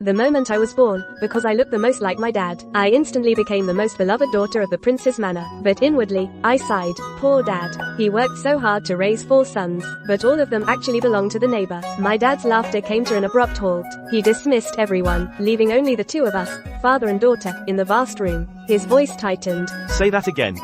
the moment I was born, because I looked the most like my dad. I instantly became the most beloved daughter of the prince's manor. But inwardly, I sighed. Poor dad. He worked so hard to raise 4 sons, but all of them actually belonged to the neighbor. My dad's laughter came to an abrupt halt. He dismissed everyone, leaving only the 2 of us, father and daughter, in the vast room. His voice tightened. Say that again.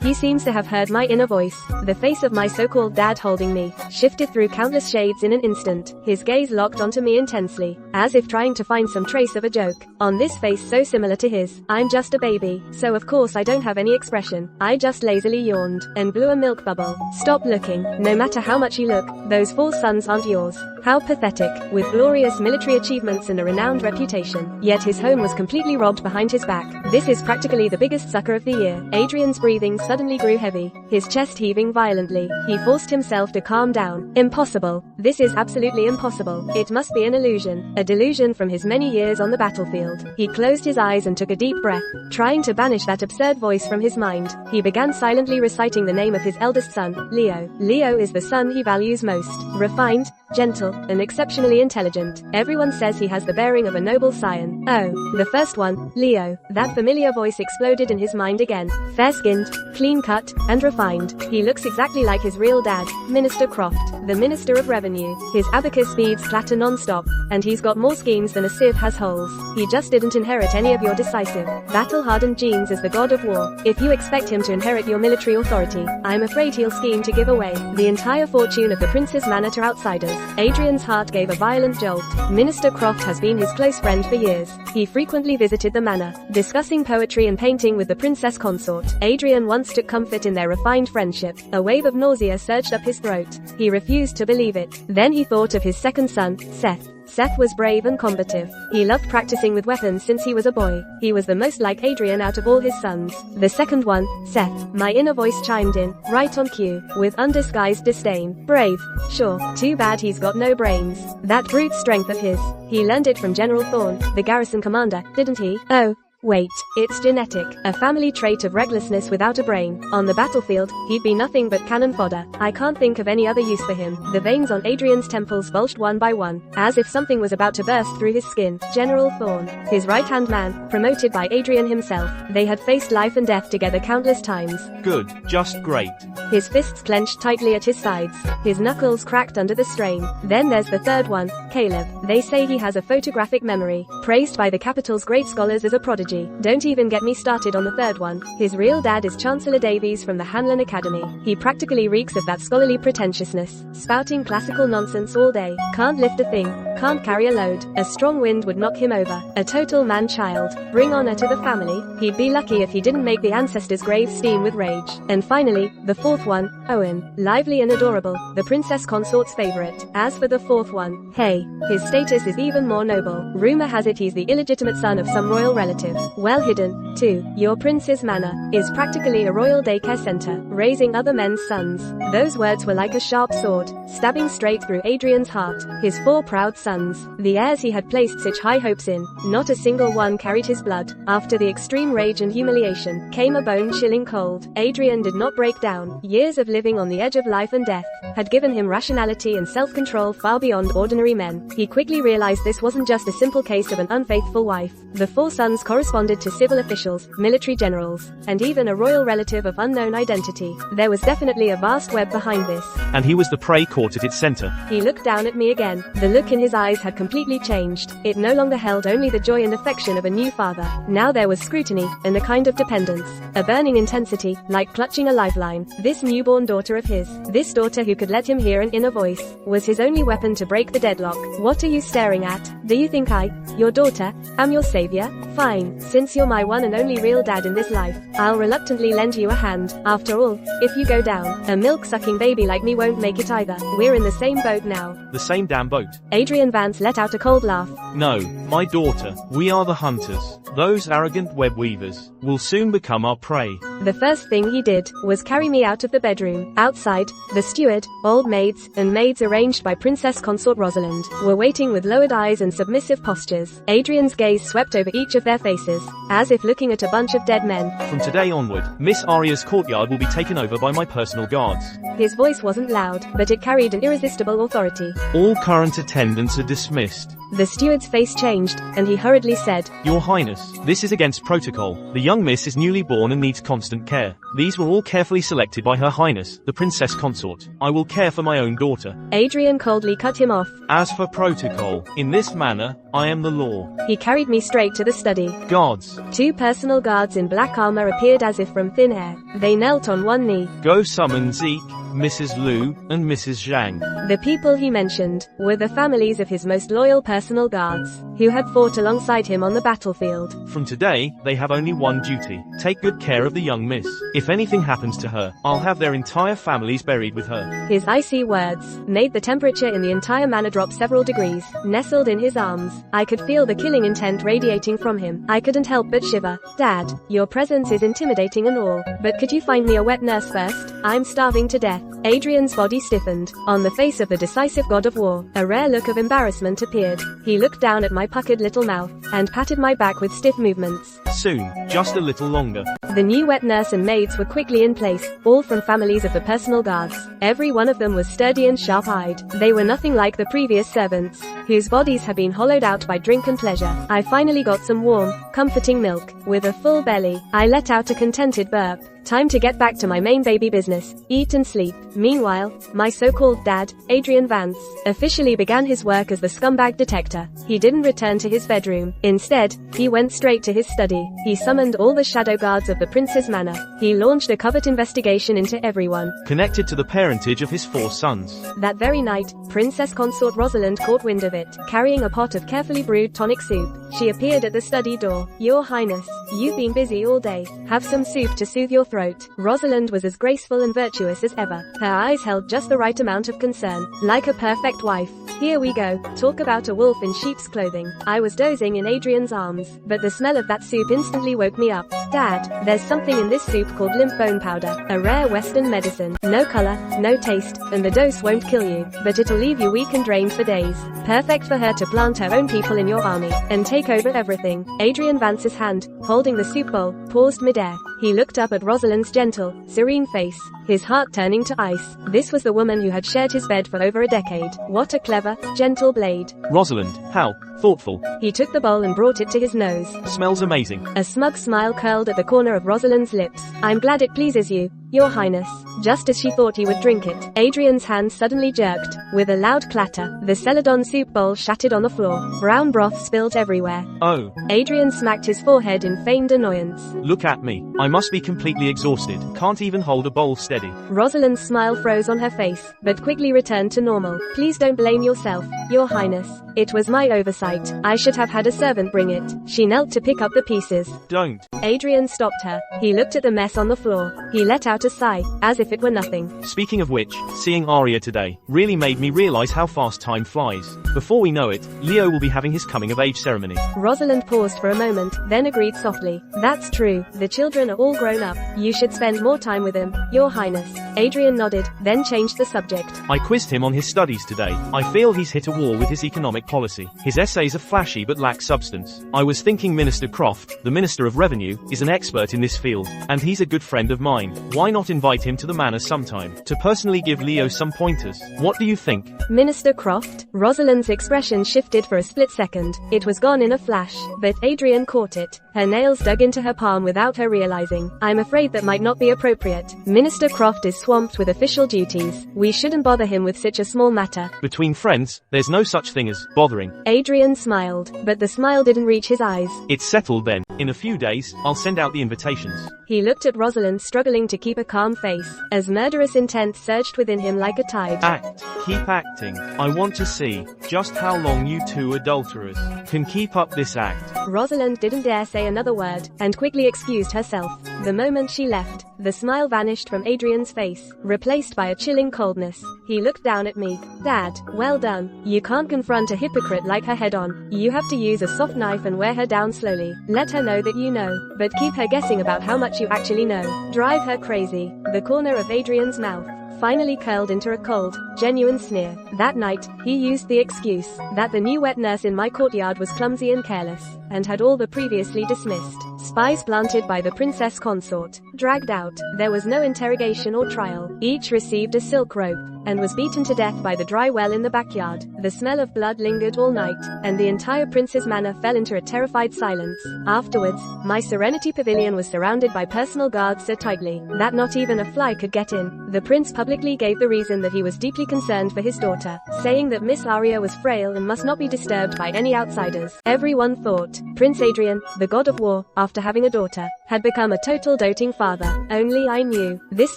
He seems to have heard my inner voice. The face of my so-called dad holding me shifted through countless shades in an instant. His gaze locked onto me intensely, as if trying to find some trace of a joke on this face so similar to his. I'm just a baby, so of course I don't have any expression. I just lazily yawned and blew a milk bubble. Stop looking. No matter how much you look, those 4 sons aren't yours. How pathetic. With glorious military achievements and a renowned reputation, yet his home was completely robbed behind his back. This is practically the biggest sucker of the year. Adrian's breathing suddenly grew heavy, his chest heaving violently. He forced himself to calm down. Impossible. This is absolutely impossible. It must be an illusion. A delusion from his many years on the battlefield. He closed his eyes and took a deep breath, trying to banish that absurd voice from his mind. He began silently reciting the name of his eldest son, Leo. Leo is the son he values most. Refined, gentle, and exceptionally intelligent. Everyone says he has the bearing of a noble scion. Oh, the first one, Leo. That familiar voice exploded in his mind again. Fair-skinned, clean-cut, and refined. He looks exactly like his real dad, Minister Croft, the Minister of Revenue. His abacus beads clatter non-stop, and he's got more schemes than a sieve has holes. He just didn't inherit any of your decisive, battle-hardened genes as the god of war. If you expect him to inherit your military authority, I'm afraid he'll scheme to give away the entire fortune of the prince's manor to outsiders. Adrian's heart gave a violent jolt. Minister Croft has been his close friend for years. He frequently visited the manor, discussing poetry and painting with the princess consort. Adrian once took comfort in their refined friendship. A wave of nausea surged up his throat. He refused to believe it. Then he thought of his second son, Seth. Seth was brave and combative. He loved practicing with weapons since he was a boy. He was the most like Adrian out of all his sons. The second one, Seth. My inner voice chimed in, right on cue, with undisguised disdain. Brave. Sure. Too bad he's got no brains. That brute strength of his. He learned it from General Thorne, the garrison commander, didn't he? Oh. Wait, it's genetic, a family trait of recklessness without a brain. On the battlefield, he'd be nothing but cannon fodder. I can't think of any other use for him. The veins on Adrian's temples bulged one by one, as if something was about to burst through his skin. General Thorne, his right-hand man, promoted by Adrian himself. They had faced life and death together countless times. Good, just great. His fists clenched tightly at his sides. His knuckles cracked under the strain. Then there's the third one, Caleb. They say he has a photographic memory, praised by the capital's great scholars as a prodigy. Don't even get me started on the third one. His real dad is Chancellor Davies from the Hanlon Academy. He practically reeks of that scholarly pretentiousness, spouting classical nonsense all day. Can't lift a thing, can't carry a load. A strong wind would knock him over. A total man-child. Bring honor to the family. He'd be lucky if he didn't make the ancestors' graves steam with rage. And finally, the fourth one, Owen. Lively and adorable, the princess consort's favorite. As for the fourth one, hey, his status is even more noble. Rumor has it he's the illegitimate son of some royal relative. Well hidden, too. Your prince's manor is practically a royal daycare center, raising other men's sons. Those words were like a sharp sword, stabbing straight through Adrian's heart. His 4 proud sons, the heirs he had placed such high hopes in, not a single one carried his blood. After the extreme rage and humiliation, came a bone-chilling cold. Adrian did not break down. Years of living on the edge of life and death had given him rationality and self-control far beyond ordinary men. He quickly realized this wasn't just a simple case of an unfaithful wife. The 4 sons corresponded to civil officials, military generals, and even a royal relative of unknown identity. There was definitely a vast web behind this. And he was the prey caught at its center. He looked down at me again. The look in his eyes had completely changed. It no longer held only the joy and affection of a new father. Now there was scrutiny, and a kind of dependence. A burning intensity, like clutching a lifeline. This newborn daughter of his, this daughter who could let him hear an inner voice, was his only weapon to break the deadlock. What are you staring at? Do you think I, your daughter, am your savior? Fine, since you're my one and only real dad in this life, I'll reluctantly lend you a hand. After all, if you go down, a milk-sucking baby like me won't make it either. We're in the same boat now. The same damn boat. Adrian Vance let out a cold laugh. No, my daughter, we are the hunters. Those arrogant web weavers will soon become our prey. The first thing he did was carry me out of the bedroom. Outside, the steward, old maids, and maids arranged by Princess Consort Rosalind were waiting with lowered eyes and submissive postures. Adrian's gaze swept over each of their faces, as if looking at a bunch of dead men. From today onward, Miss Aria's courtyard will be taken over by my personal guards. His voice wasn't loud, but it carried an irresistible authority. All current attendants are dismissed. The steward's face changed, and he hurriedly said, Your Highness, this is against protocol. The young miss is newly born and needs constant care. These were all carefully selected by Her Highness, the Princess Consort. I will care for my own daughter. Adrian coldly cut him off. As for protocol, in this manner, I am the law. He carried me straight to the study. Guards. 2 personal guards in black armor appeared as if from thin air. They knelt on one knee. Go summon Zeke, Mrs. Liu, and Mrs. Zhang. The people he mentioned were the families of his most loyal personal guards, who had fought alongside him on the battlefield. From today, they have only one duty. Take good care of the young miss. If anything happens to her, I'll have their entire families buried with her. His icy words made the temperature in the entire manor drop several degrees. Nestled in his arms, I could feel the killing intent radiating from him. I couldn't help but shiver. Dad, your presence is intimidating and all, but could you find me a wet nurse first? I'm starving to death. Adrian's body stiffened. On the face of the decisive god of war, a rare look of embarrassment appeared. He looked down at my puckered little mouth, and patted my back with stiff movements. Soon, just a little longer. The new wet nurse and maids were quickly in place, all from families of the personal guards. Every one of them was sturdy and sharp-eyed. They were nothing like the previous servants, whose bodies had been hollowed out by drink and pleasure. I finally got some warm, comforting milk. With a full belly, I let out a contented burp. Time to get back to my main baby business, eat and sleep. Meanwhile, my so-called dad, Adrian Vance, officially began his work as the scumbag detector. He didn't return to his bedroom. Instead, he went straight to his study. He summoned all the shadow guards of the prince's manor. He launched a covert investigation into everyone connected to the parentage of his 4 sons. That very night, Princess Consort Rosalind caught wind of it, carrying a pot of carefully brewed tonic soup. She appeared at the study door. Your Highness, you've been busy all day. Have some soup to soothe your throat. Rosalind was as graceful and virtuous as ever. Her eyes held just the right amount of concern, like a perfect wife. Here we go. Talk about a wolf in sheep's clothing. I was dozing in Adrian's arms, but the smell of that soup instantly woke me up. Dad, there's something in this soup called limp bone powder, a rare Western medicine. No color, no taste, and the dose won't kill you, but it'll leave you weak and drained for days. Perfect for her to plant her own people in your army, and take over everything. Adrian Vance's hand, holding the soup bowl, paused midair. He looked up at Rosalind's gentle, serene face, his heart turning to ice. This was the woman who had shared his bed for over a decade. What a clever, gentle blade. Rosalind, how thoughtful. He took the bowl and brought it to his nose. Smells amazing. A smug smile curled at the corner of Rosalind's lips. I'm glad it pleases you, Your Highness. Just as she thought he would drink it, Adrian's hand suddenly jerked. With a loud clatter, the celadon soup bowl shattered on the floor. Brown broth spilled everywhere. Oh. Adrian smacked his forehead in feigned annoyance. Look at me. I must be completely exhausted. Can't even hold a bowl steady. Rosalind's smile froze on her face, but quickly returned to normal. Please don't blame yourself, Your Highness. It was my oversight. I should have had a servant bring it. She knelt to pick up the pieces. Don't. Adrian stopped her. He looked at the mess on the floor. He let out a sigh, as if it were nothing. Speaking of which, seeing Arya today really made me realize how fast time flies. Before we know it, Leo will be having his coming-of-age ceremony. Rosalind paused for a moment, then agreed softly. That's true. The children are all grown up. You should spend more time with them, Your Highness. Adrian nodded, then changed the subject. I quizzed him on his studies today. I feel he's hit a wall with his economic policy. His essays are flashy but lack substance. I was thinking Minister Croft, the Minister of Revenue, is an expert in this field, and he's a good friend of mine. Why not invite him to the manor sometime, to personally give Leo some pointers? What do you think? Minister Croft? Rosalind's expression shifted for a split second. It was gone in a flash, but Adrian caught it. Her nails dug into her palm without her realizing. I'm afraid that might not be appropriate. Minister Croft is swamped with official duties. We shouldn't bother him with such a small matter. Between friends, there's no such thing as bothering. Adrian smiled, but the smile didn't reach his eyes. It's settled then. In a few days, I'll send out the invitations. He looked at Rosalind, struggling to keep a calm face, as murderous intent surged within him like a tide. Act. Keep acting. I want to see just how long you two adulterers can keep up this act. Rosalind didn't dare say another word, and quickly excused herself. The moment she left, the smile vanished from Adrian's face, replaced by a chilling coldness. He looked down at me. Dad, well done. You can't confront a hypocrite like her head on. You have to use a soft knife and wear her down slowly. Let her know that you know, but keep her guessing about how much you actually know. Drive her crazy. The corner of Adrian's mouth finally curled into a cold, genuine sneer. That night, he used the excuse that the new wet nurse in my courtyard was clumsy and careless, and had all the previously dismissed spies planted by the princess consort dragged out. There was no interrogation or trial. Each received a silk rope, and was beaten to death by the dry well in the backyard. The smell of blood lingered all night, and the entire prince's manor fell into a terrified silence. Afterwards, my Serenity Pavilion was surrounded by personal guards so tightly that not even a fly could get in. The prince publicly gave the reason that he was deeply concerned for his daughter, saying that Miss Aria was frail and must not be disturbed by any outsiders. Everyone thought Prince Adrian, the god of war, after having a daughter, had become a total doting father. Only I knew. This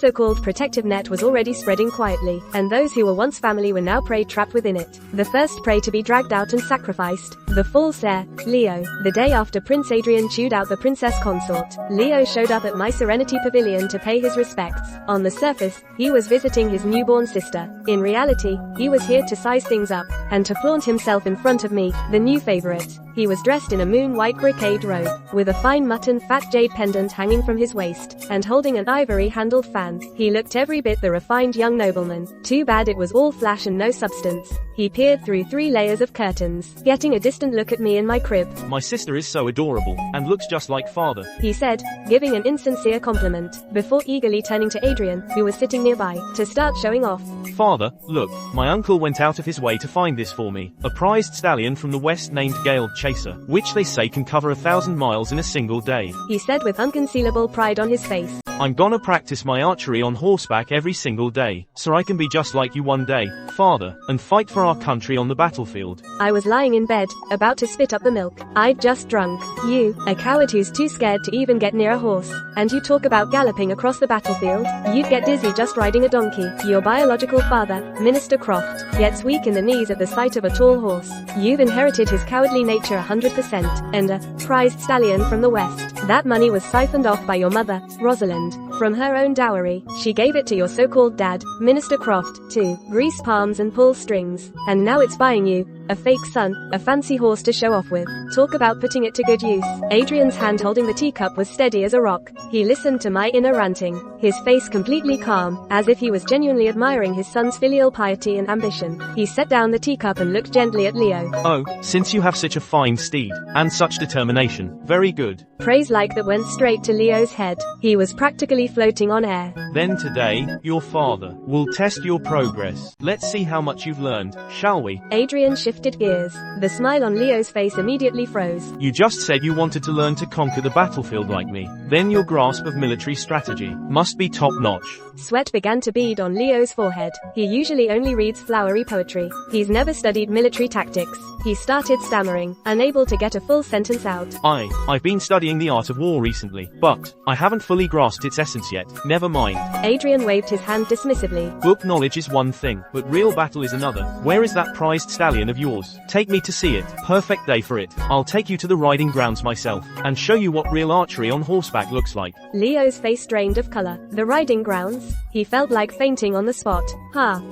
so-called protective net was already spreading quietly, and those who were once family were now prey trapped within it. The first prey to be dragged out and sacrificed, the false heir, Leo. The day after Prince Adrian chewed out the princess consort, Leo showed up at my Serenity Pavilion to pay his respects. On the surface, he was visiting his newborn sister. In reality, he was here to size things up, and to flaunt himself in front of me, the new favorite. He was dressed in a moon-white brocade robe, with a fine mutton fat jade pendant hanging from his waist, and holding an ivory-handled fan. He looked every bit the refined young nobleman. Too bad it was all flash and no substance. He peered through 3 layers of curtains, getting a distant look at me in my crib. My sister is so adorable, and looks just like father, he said, giving an insincere compliment, before eagerly turning to Adrian, who was sitting nearby, to start showing off. Father, look, my uncle went out of his way to find this for me. A prized stallion from the west named Gale Chaser, which they say can cover 1,000 miles in a single day, he said with unconcealable pride on his face. I'm gonna practice my archery on horseback every single day, so I can be just like you one day, father, and fight for our country on the battlefield. I was lying in bed, about to spit up the milk I'd just drunk. You, a coward who's too scared to even get near a horse, and you talk about galloping across the battlefield? You'd get dizzy just riding a donkey. Your biological father, Minister Croft, gets weak in the knees at the sight of a tall horse. You've inherited his cowardly nature 100%, and a prized stallion from the west. That money was siphoned off by your mother, Rosalind, from her own dowry. She gave it to your so-called dad, Minister Croft, to grease palms and pull strings. And now it's buying you a fake son, a fancy horse to show off with. Talk about putting it to good use. Adrian's hand holding the teacup was steady as a rock. He listened to my inner ranting, his face completely calm, as if he was genuinely admiring his son's filial piety and ambition. He set down the teacup and looked gently at Leo. Oh, since you have such a fine steed, and such determination, very good. Praise like that went straight to Leo's head. He was practically floating on air. Then today, your father will test your progress. Let's see how much you've learned, shall we? Adrian shifted gears. The smile on Leo's face immediately froze. You just said you wanted to learn to conquer the battlefield like me. Then your grasp of military strategy must be top-notch. Sweat began to bead on Leo's forehead. He usually only reads flowery poetry. He's never studied military tactics. He started stammering, unable to get a full sentence out. I've been studying the art of war recently, but I haven't fully grasped its essence yet. Never mind. Adrian waved his hand dismissively. Book knowledge is one thing, but real battle is another. Where is that prized stallion of yours? Take me to see it. Perfect day for it. I'll take you to the riding grounds myself, and show you what real archery on horseback looks like. Leo's face drained of color. The riding grounds? He felt like fainting on the spot.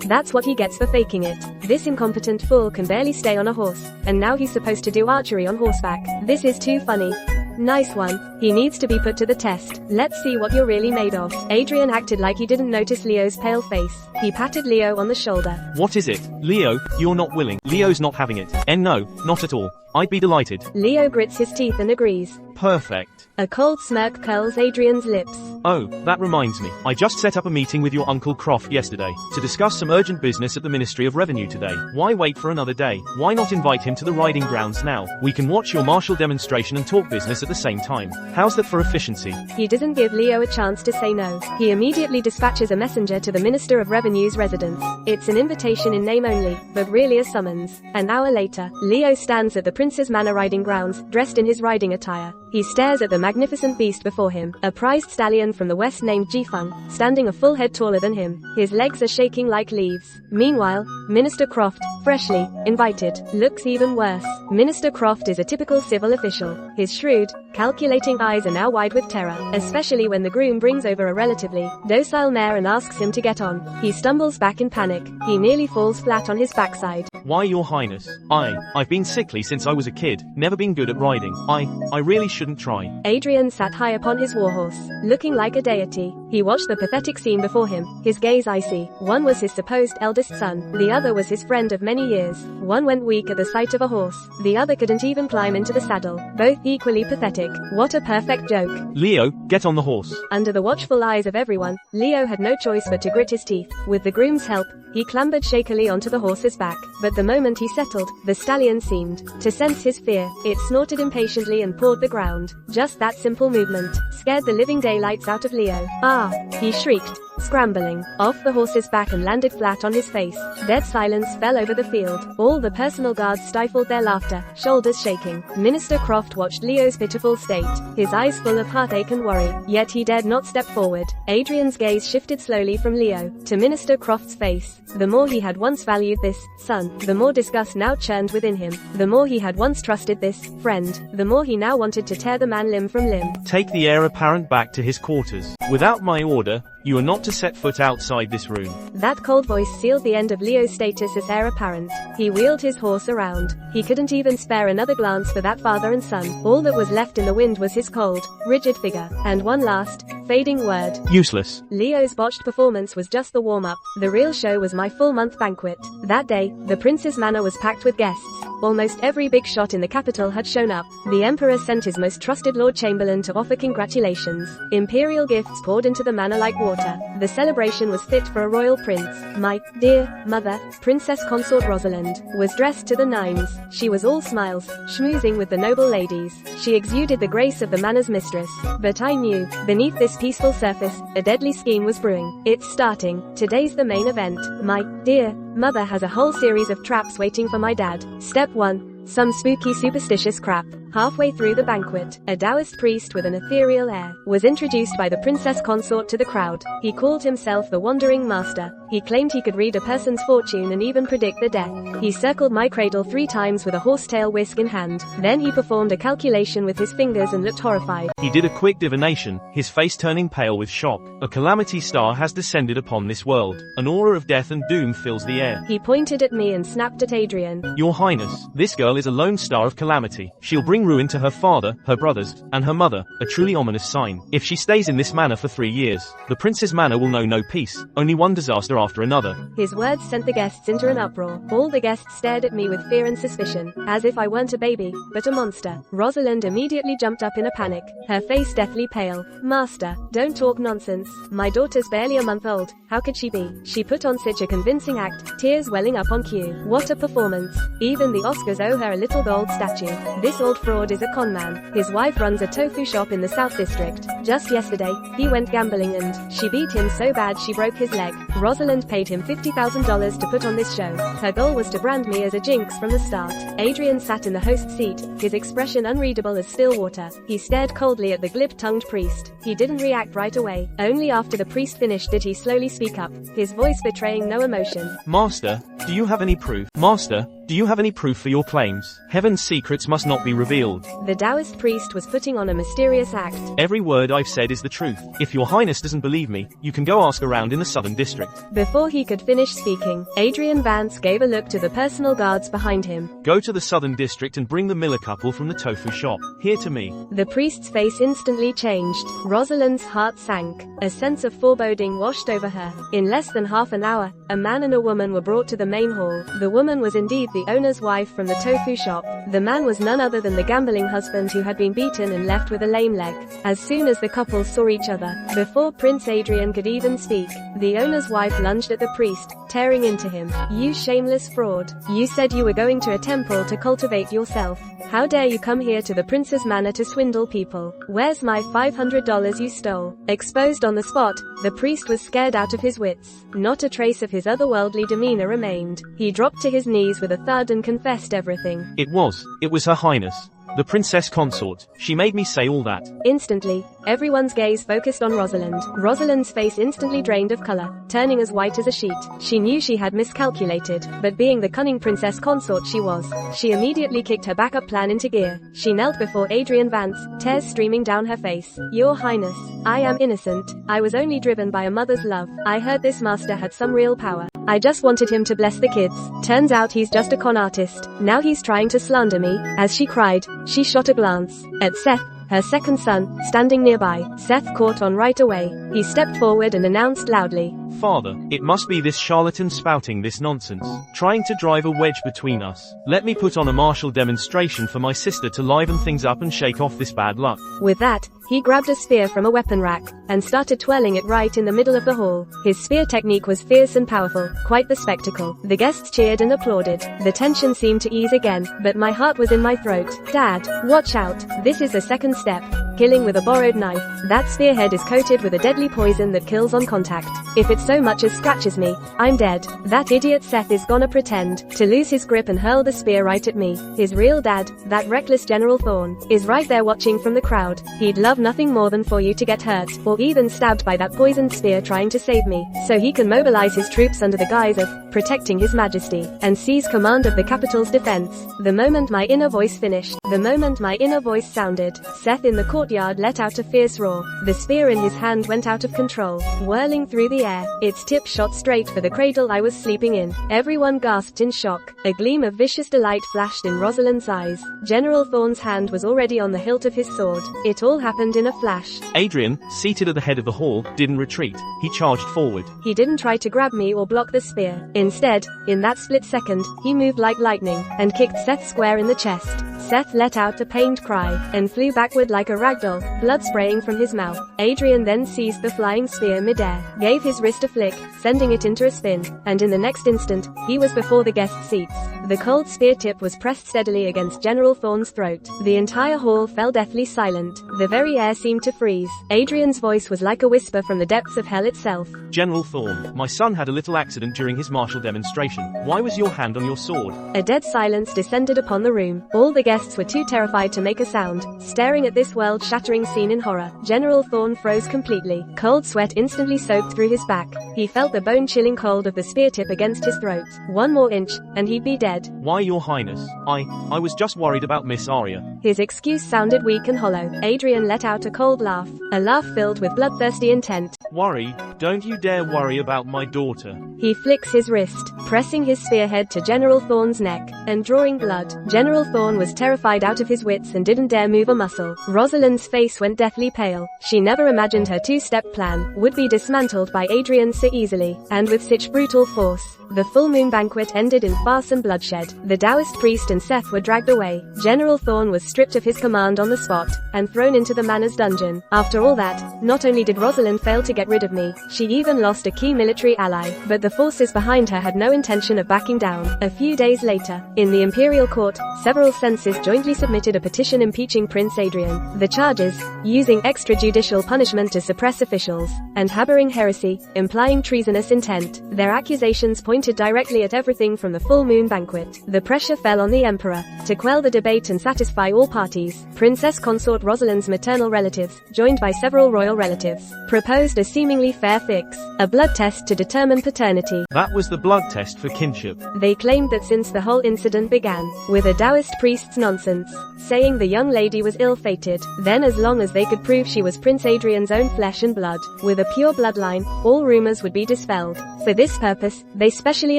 That's what he gets for faking it. This incompetent fool can barely stay on a horse, and now he's supposed to do archery on horseback. This is too funny. Nice one. He needs to be put to the test. Let's see what you're really made of. Adrian acted like he didn't notice Leo's pale face. He patted Leo on the shoulder. What is it? Leo, you're not willing. Leo's not having it. And no, not at all. I'd be delighted. Leo grits his teeth and agrees. Perfect. A cold smirk curls Adrian's lips. Oh, that reminds me. I just set up a meeting with your Uncle Croft yesterday, to discuss some urgent business at the Ministry of Revenue today. Why wait for another day? Why not invite him to the riding grounds now? We can watch your martial demonstration and talk business at the same time. How's that for efficiency? He doesn't give Leo a chance to say no. He immediately dispatches a messenger to the Minister of Revenue's residence. It's an invitation in name only, but really a summons. An hour later, Leo stands at the Prince's Manor riding grounds, dressed in his riding attire. He stares at the magnificent beast before him, a prized stallion from the west named Jifeng, standing a full head taller than him. His legs are shaking like leaves. Meanwhile, Minister Croft, freshly invited, looks even worse. Minister Croft is a typical civil official. His shrewd, calculating eyes are now wide with terror, especially when the groom brings over a relatively docile mare and asks him to get on. He stumbles back in panic. He nearly falls flat on his backside. Why, Your Highness? I've been sickly since I was a kid, never been good at riding. I really shouldn't try. Adrian sat high upon his warhorse, looking like a deity. He watched the pathetic scene before him, his gaze icy. One was his supposed eldest son, the other was his friend of many years. One went weak at the sight of a horse, the other couldn't even climb into the saddle. Both equally pathetic. What a perfect joke. Leo, get on the horse. Under the watchful eyes of everyone, Leo had no choice but to grit his teeth. With the groom's help, he clambered shakily onto the horse's back, but the moment he settled, the stallion seemed to sense his fear. It snorted impatiently and pawed the ground. Just that simple movement scared the living daylights out of Leo. "Ah!" he shrieked, scrambling off the horse's back and landed flat on his face. Dead silence fell over the field. All the personal guards stifled their laughter, shoulders shaking. Minister Croft watched Leo's pitiful state, his eyes full of heartache and worry, yet he dared not step forward. Adrian's gaze shifted slowly from Leo to Minister Croft's face. The more he had once valued this son, the more disgust now churned within him. The more he had once trusted this friend, the more he now wanted to tear the man limb from limb. Take the heir apparent back to his quarters. Without my order, you are not to set foot outside this room. That cold voice sealed the end of Leo's status as heir apparent. He wheeled his horse around. He couldn't even spare another glance for that father and son. All that was left in the wind was his cold, rigid figure, and one last, fading word. Useless. Leo's botched performance was just the warm-up. The real show was my full-month banquet. That day, the prince's manor was packed with guests. Almost every big shot in the capital had shown up. The emperor sent his most trusted Lord Chamberlain to offer congratulations. Imperial gifts poured into the manor like water. The celebration was fit for a royal prince. My dear mother, Princess Consort Rosalind, was dressed to the nines. She was all smiles, schmoozing with the noble ladies. She exuded the grace of the manor's mistress. But I knew, beneath this peaceful surface, a deadly scheme was brewing. It's starting. Today's the main event. My dear mother has a whole series of traps waiting for my dad. Step 1. Some spooky superstitious crap. Halfway through the banquet, a Taoist priest with an ethereal air was introduced by the princess consort to the crowd. He called himself the Wandering Master. He claimed he could read a person's fortune and even predict their death. He circled my cradle 3 times with a horsetail whisk in hand. Then he performed a calculation with his fingers and looked horrified. He did a quick divination, his face turning pale with shock. A calamity star has descended upon this world. An aura of death and doom fills the air. He pointed at me and snapped at Adrian. Your Highness, this girl is a lone star of calamity. She'll bring ruin to her father, her brothers, and her mother, a truly ominous sign. If she stays in this manor for 3 years, the prince's manor will know no peace, only one disaster after another. His words sent the guests into an uproar. All the guests stared at me with fear and suspicion, as if I weren't a baby, but a monster. Rosalind immediately jumped up in a panic, her face deathly pale. Master, don't talk nonsense. My daughter's barely a month old. How could she be? She put on such a convincing act, tears welling up on cue. What a performance. Even the Oscars owe her a little gold statue. This old fraud is a con man. His wife runs a tofu shop in the South District. Just yesterday, he went gambling and she beat him so bad she broke his leg. Rosalind paid him $50,000 to put on this show. Her goal was to brand me as a jinx from the start. Adrian sat in the host seat, his expression unreadable as still water. He stared coldly at the glib-tongued priest. He didn't react right away. Only after the priest finished did he slowly speak up, his voice betraying no emotion. Master, do you have any proof? Master, do you have any proof for your claims? Heaven's secrets must not be revealed. The Taoist priest was putting on a mysterious act. Every word I've said is the truth. If your highness doesn't believe me, you can go ask around in the southern district. Before he could finish speaking, Adrian Vance gave a look to the personal guards behind him. Go to the southern district and bring the Miller couple from the tofu shop. Here to me. The priest's face instantly changed. Rosalind's heart sank. A sense of foreboding washed over her. In less than half an hour, a man and a woman were brought to the main hall. The woman was indeed the owner's wife from the tofu shop. The man was none other than the gambling husband who had been beaten and left with a lame leg. As soon as the couple saw each other, before Prince Adrian could even speak, the owner's wife lunged at the priest, tearing into him. You shameless fraud. You said you were going to a temple to cultivate yourself. How dare you come here to the prince's manor to swindle people? Where's my $500 you stole? Exposed on the spot, the priest was scared out of his wits. Not a trace of his otherworldly demeanor remained. He dropped to his knees with a thud and confessed everything. It was her highness, the princess consort. She made me say all that. Instantly, everyone's gaze focused on Rosalind. Rosalind's face instantly drained of color, turning as white as a sheet. She knew she had miscalculated, but being the cunning princess consort she was, she immediately kicked her backup plan into gear. She knelt before Adrian Vance, tears streaming down her face. Your highness, I am innocent. I was only driven by a mother's love. I heard this master had some real power. I just wanted him to bless the kids. Turns out he's just a con artist. Now he's trying to slander me. As she cried, she shot a glance at Seth, her second son, standing nearby. Seth caught on right away. He stepped forward and announced loudly, "Father, it must be this charlatan spouting this nonsense, trying to drive a wedge between us. Let me put on a martial demonstration for my sister to liven things up and shake off this bad luck." With that, he grabbed a spear from a weapon rack, and started twirling it right in the middle of the hall. His spear technique was fierce and powerful, quite the spectacle. The guests cheered and applauded. The tension seemed to ease again, but my heart was in my throat. "Dad, watch out. This is the second step. Killing with a borrowed knife. That spearhead is coated with a deadly poison that kills on contact. If it so much as scratches me, I'm dead." That idiot Seth is gonna pretend to lose his grip and hurl the spear right at me. His real dad, that reckless General Thorne, is right there watching from the crowd. He'd love nothing more than for you to get hurt, or even stabbed by that poisoned spear trying to save me, so he can mobilize his troops under the guise of protecting his majesty, and seize command of the capital's defense. The moment my inner voice finished, the moment my inner voice sounded, Seth in the courtyard let out a fierce roar. The spear in his hand went out of control, whirling through the air. Its tip shot straight for the cradle I was sleeping in. Everyone gasped in shock. A gleam of vicious delight flashed in Rosalind's eyes. General Thorne's hand was already on the hilt of his sword. It all happened in a flash. Adrian, seated at the head of the hall, didn't retreat. He charged forward. He didn't try to grab me or block the spear. Instead, in that split second, he moved like lightning, and kicked Seth square in the chest. Seth let out a pained cry, and flew backward like a ragdoll, blood spraying from his mouth. Adrian then seized the flying spear mid-air, gave his wrist a flick, sending it into a spin, and in the next instant, he was before the guest seats. The cold spear tip was pressed steadily against General Thorne's throat. The entire hall fell deathly silent. The very air seemed to freeze. Adrian's voice was like a whisper from the depths of hell itself. "General Thorne, my son had a little accident during his martial demonstration. Why was your hand on your sword?" A dead silence descended upon the room. All the guests were too terrified to make a sound, staring at this world-shattering scene in horror. General Thorne froze completely. Cold sweat instantly soaked through his back. He felt the bone-chilling cold of the spear tip against his throat. One more inch, and he'd be dead. "Why, Your Highness? I was just worried about Miss Arya." His excuse sounded weak and hollow. Adrian let out a cold laugh, a laugh filled with bloodthirsty intent. "Worry? Don't you dare worry about my daughter." He flicks his wrist, pressing his spearhead to General Thorne's neck, and drawing blood. General Thorne was terrified out of his wits and didn't dare move a muscle. Rosalind's face went deathly pale. She never imagined her two-step plan would be dismantled by Adrian so easily, and with such brutal force. The full moon banquet ended in farce and bloodshed. The Taoist priest and Seth were dragged away. General Thorne was stripped of his command on the spot, and thrown into the manor's dungeon. After all that, not only did Rosalind fail to get rid of me, she even lost a key military ally, but the forces behind her had no intention of backing down. A few days later, in the imperial court, several censors jointly submitted a petition impeaching Prince Adrian. The charges: using extrajudicial punishment to suppress officials, and harboring heresy, implying treasonous intent. Their accusations pointed directly at everything from the full moon banquet. The pressure fell on the emperor. To quell the debate and satisfy all parties, Princess Consort Rosalind's maternal relatives, joined by several royal relatives, proposed a seemingly fair fix: a blood test to determine paternity. That was the blood test for kinship. They claimed that since the whole incident began with a Taoist priest's nonsense, saying the young lady was ill-fated, then as long as they could prove she was Prince Adrian's own flesh and blood, with a pure bloodline, all rumors would be dispelled. For this purpose, they specially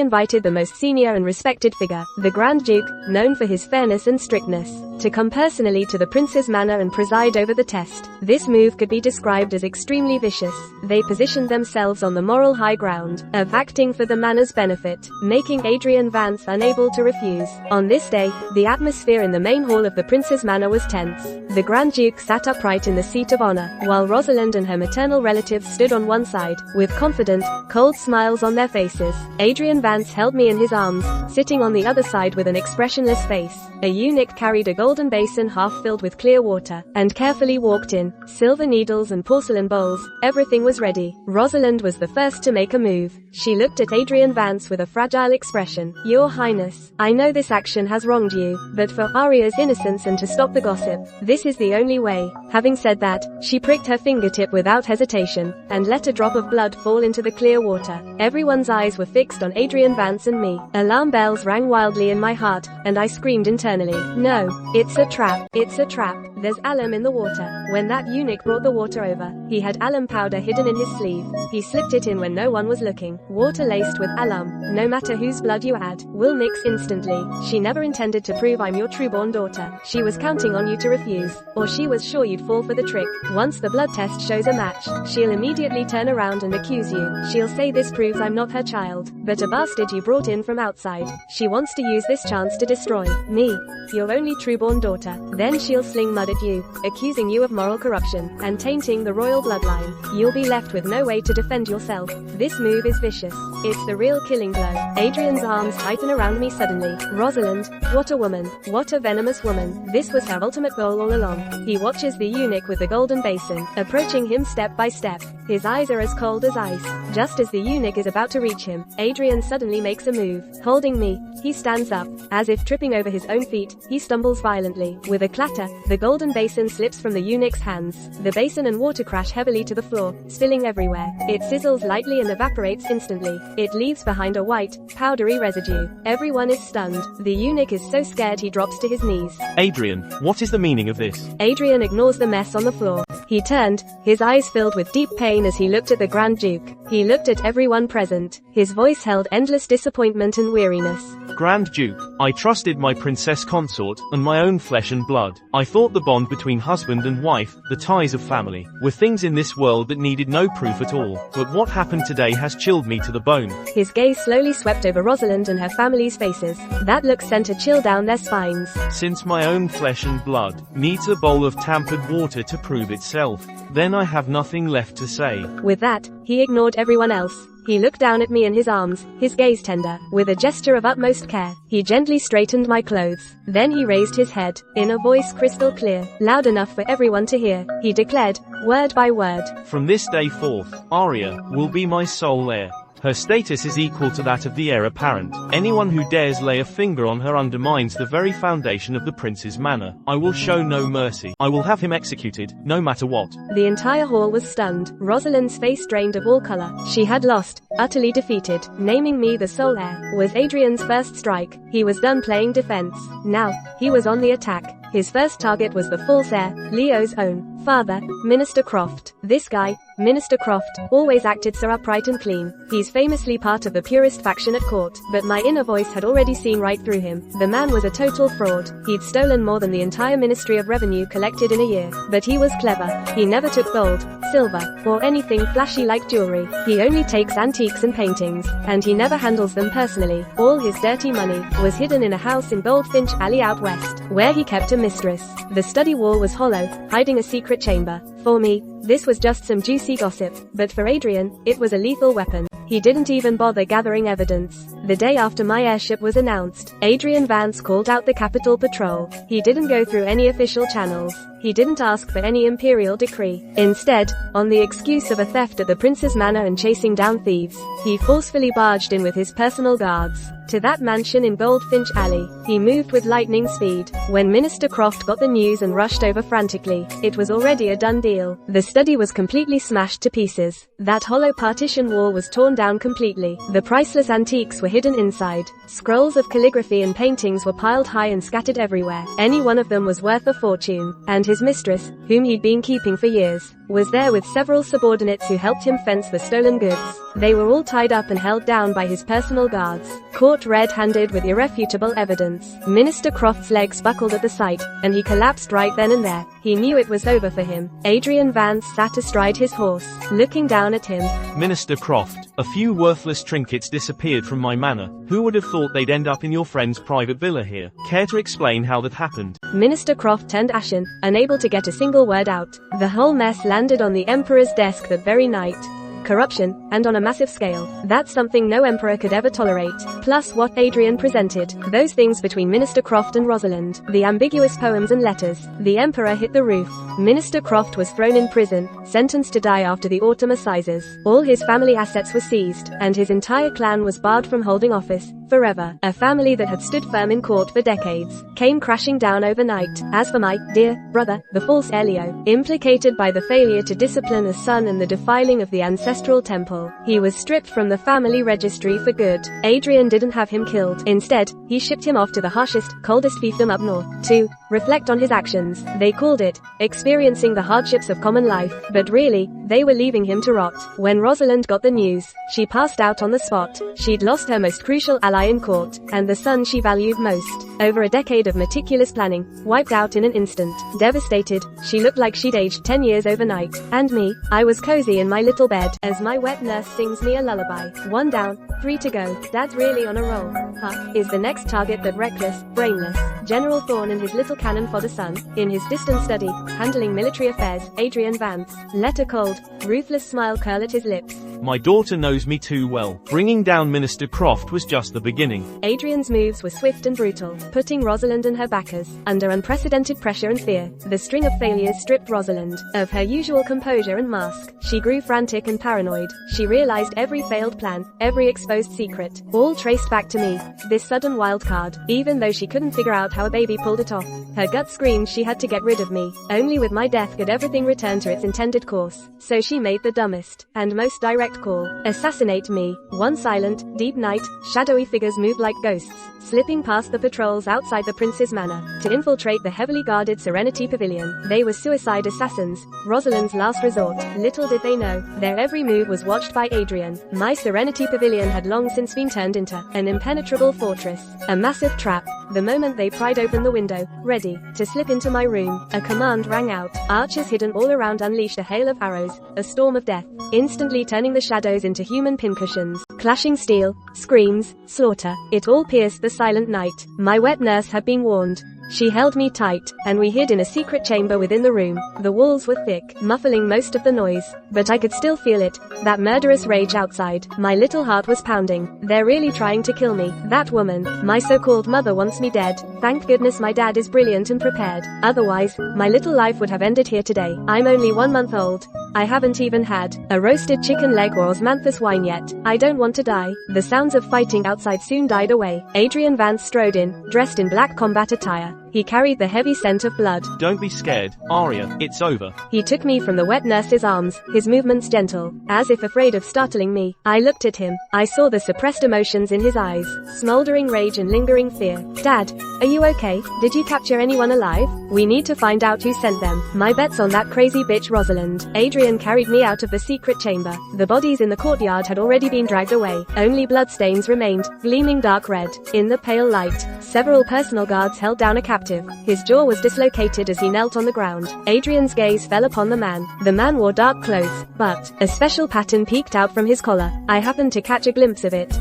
invited the most senior and respected figure, the Grand Duke, known for his fairness and strictness, to come personally to the prince's manor and preside over the test. This move could be described as extremely vicious. They positioned themselves on the moral high ground of acting for the manor's benefit, making Adrian Vance unable to refuse. On this day, the atmosphere in the main hall of the prince's manor was tense. The Grand Duke sat upright in the seat of honor, while Rosalind and her maternal relatives stood on one side, with confident, cold smiles on their faces. Adrian Vance held me in his arms, sitting on the other side with an expressionless face. A eunuch carried a golden basin half filled with clear water, and carefully walked in. Silver needles and porcelain bowls, everything was ready. Rosalind was the first to make a move. She looked at Adrian Vance with a fragile expression. "Your Highness, I know this action has wronged you, but for Arya's innocence and to stop the gossip, this is the only way." Having said that, she pricked her fingertip without hesitation, and let a drop of blood fall into the clear water. Everyone's eyes were fixed on Adrian Vance and me. Alarm bells rang wildly in my heart, and I screamed internally, "No, it's a trap, it's a trap." there's alum in the water. When that eunuch brought the water over, he had alum powder hidden in his sleeve. He slipped it in when no one was looking. Water laced with alum, no matter whose blood you add, will mix instantly. She never intended to prove I'm your trueborn daughter. She was counting on you to refuse, or she was sure you'd fall for the trick. Once the blood test shows a match, she'll immediately turn around and accuse you. She'll say this proves I'm not her child, but a bastard you brought in from outside. She wants to use this chance to destroy me, your only trueborn daughter. Then she'll sling mud at you, accusing you of moral corruption, and tainting the royal bloodline. You'll be left with no way to defend yourself. This move is vicious. It's the real killing blow. Adrian's arms tighten around me suddenly. Rosalind, what a woman. What a venomous woman. This was her ultimate goal all along. He watches the eunuch with the golden basin, approaching him step by step. His eyes are as cold as ice. Just as the eunuch is about to reach him, Adrian suddenly makes a move. Holding me, he stands up. As if tripping over his own feet, he stumbles violently. With a clatter, the golden basin slips from the eunuch's hands. The basin and water crash heavily to the floor, spilling everywhere. It sizzles lightly and evaporates instantly. It leaves behind a white, powdery residue. Everyone is stunned. The eunuch is so scared he drops to his knees. Adrian, what is the meaning of this? Adrian ignores the mess on the floor. He turned, his eyes filled with deep pain as he looked at the Grand Duke. He looked at everyone present. His voice held endless disappointment and weariness. Grand Duke, I trusted my princess consort, and my own flesh and blood. I thought the bond between husband and wife, the ties of family, were things in this world that needed no proof at all. But what happened today has chilled me to the bone. His gaze slowly swept over Rosalind and her family's faces. That look sent a chill down their spines. Since my own flesh and blood needs a bowl of tampered water to prove itself, then I have nothing left to say. With that, he ignored everyone else. He looked down at me in his arms, his gaze tender. With a gesture of utmost care, he gently straightened my clothes. Then he raised his head. In a voice crystal clear, loud enough for everyone to hear, he declared, word by word, "From this day forth, Arya will be my sole heir. Her status is equal to that of the heir apparent. Anyone who dares lay a finger on her undermines the very foundation of the prince's manor. I will show no mercy. I will have him executed, no matter what." The entire hall was stunned. Rosalind's face drained of all color. She had lost, utterly defeated. Naming me the sole heir was Adrian's first strike. He was done playing defense. Now, he was on the attack. His first target was the false heir, Leo's own father, Minister Croft. This guy, Minister Croft, always acted so upright and clean. He's famously part of the purest faction at court, but my inner voice had already seen right through him. The man was a total fraud. He'd stolen more than the entire Ministry of Revenue collected in a year. But he was clever. He never took gold, silver, or anything flashy like jewelry. He only takes antiques and paintings, and he never handles them personally. All his dirty money was hidden in a house in Goldfinch Alley out west, where he kept a mistress. The study wall was hollow, hiding a secret chamber. For me, this was just some juicy gossip, but for Adrian, it was a lethal weapon. He didn't even bother gathering evidence. The day after my heirship was announced, Adrian Vance called out the Capitol Patrol. He didn't go through any official channels. He didn't ask for any imperial decree. Instead, on the excuse of a theft at the prince's manor and chasing down thieves, he forcefully barged in with his personal guards to that mansion in Goldfinch Alley. He moved with lightning speed. When Minister Croft got the news and rushed over frantically, it was already a done deal. The study was completely smashed to pieces. That hollow partition wall was torn down completely. The priceless antiques were hidden inside. Scrolls of calligraphy and paintings were piled high and scattered everywhere. Any one of them was worth a fortune. And his mistress, whom he'd been keeping for years, was there with several subordinates who helped him fence the stolen goods. They were all tied up and held down by his personal guards. Caught red-handed with irrefutable evidence. Minister Croft's legs buckled at the sight, and he collapsed right then and there. He knew it was over for him. Adrian Vance sat astride his horse, looking down at him. "Minister Croft, a few worthless trinkets disappeared from my manor. Who would have thought they'd end up in your friend's private villa here? Care to explain how that happened?" Minister Croft turned ashen, unable to get a single word out. The whole mess landed on the Emperor's desk that very night. Corruption, and on a massive scale. That's something no emperor could ever tolerate. Plus what Adrian presented. Those things between Minister Croft and Rosalind. The ambiguous poems and letters. The emperor hit the roof. Minister Croft was thrown in prison, sentenced to die after the autumn assizes. All his family assets were seized, and his entire clan was barred from holding office. forever. A family that had stood firm in court for decades came crashing down overnight. As for my dear brother, the false heir Leo, implicated by the failure to discipline a son and the defiling of the ancestral temple, he was stripped from the family registry for good. Adrian didn't have him killed. Instead, he shipped him off to the harshest, coldest fiefdom up north to reflect on his actions. They called it experiencing the hardships of common life, but really, they were leaving him to rot. When Rosalind got the news, she passed out on the spot. She'd lost her most crucial ally in court, and the son she valued most. Over a decade of meticulous planning, wiped out in an instant. Devastated, she looked like she'd aged 10 years overnight. And me, I was cozy in my little bed, as my wet nurse sings me a lullaby. 1 down, 3 to go. Dad's really on a roll. Huh? Is the next target that reckless, brainless General Thorne and his little cannon for the son? In his distant study, handling military affairs, Adrian Vance let a cold, ruthless smile curl at his lips. My daughter knows me too well. Bringing down Minister Croft was just the beginning. Adrian's moves were swift and brutal, putting Rosalind and her backers under unprecedented pressure and fear. The string of failures stripped Rosalind of her usual composure and mask. She grew frantic and paranoid. She realized every failed plan, every exposed secret, all traced back to me, this sudden wild card. Even though she couldn't figure out how a baby pulled it off, her gut screamed she had to get rid of me. Only with my death could everything return to its intended course. So she made the dumbest and most direct call. Assassinate me. One silent, deep night, shadowy figures moved like ghosts, slipping past the patrols outside the prince's manor, to infiltrate the heavily guarded Serenity Pavilion. They were suicide assassins, Rosalind's last resort. Little did they know, their every move was watched by Adrian. My Serenity Pavilion had long since been turned into an impenetrable fortress, a massive trap. The moment they pried open the window, ready to slip into my room, a command rang out. Archers hidden all around unleashed a hail of arrows, a storm of death, instantly turning the shadows into human pincushions. Clashing steel, screams, slaughter, it all pierced the silent night. My wet nurse had been warned. She held me tight, and we hid in a secret chamber within the room. The walls were thick, muffling most of the noise, but I could still feel it, that murderous rage outside. My little heart was pounding. They're really trying to kill me. That woman, my so-called mother, wants me dead. Thank goodness my dad is brilliant and prepared. Otherwise, my little life would have ended here today. I'm only 1 month old. I haven't even had a roasted chicken leg or osmanthus wine yet. I don't want to die. The sounds of fighting outside soon died away. Adrian Vance strode in, dressed in black combat attire. He carried the heavy scent of blood. Don't be scared, Arya, it's over. He took me from the wet nurse's arms, his movements gentle, as if afraid of startling me. I looked at him. I saw the suppressed emotions in his eyes, smoldering rage and lingering fear. Dad, are you okay? Did you capture anyone alive? We need to find out who sent them. My bet's on that crazy bitch Rosalind. Adrian carried me out of the secret chamber. The bodies in the courtyard had already been dragged away. Only bloodstains remained, gleaming dark red. In the pale light, several personal guards held down a captive. His jaw was dislocated as he knelt on the ground. Adrian's gaze fell upon the man. The man wore dark clothes, but a special pattern peeked out from his collar. I happened to catch a glimpse of it.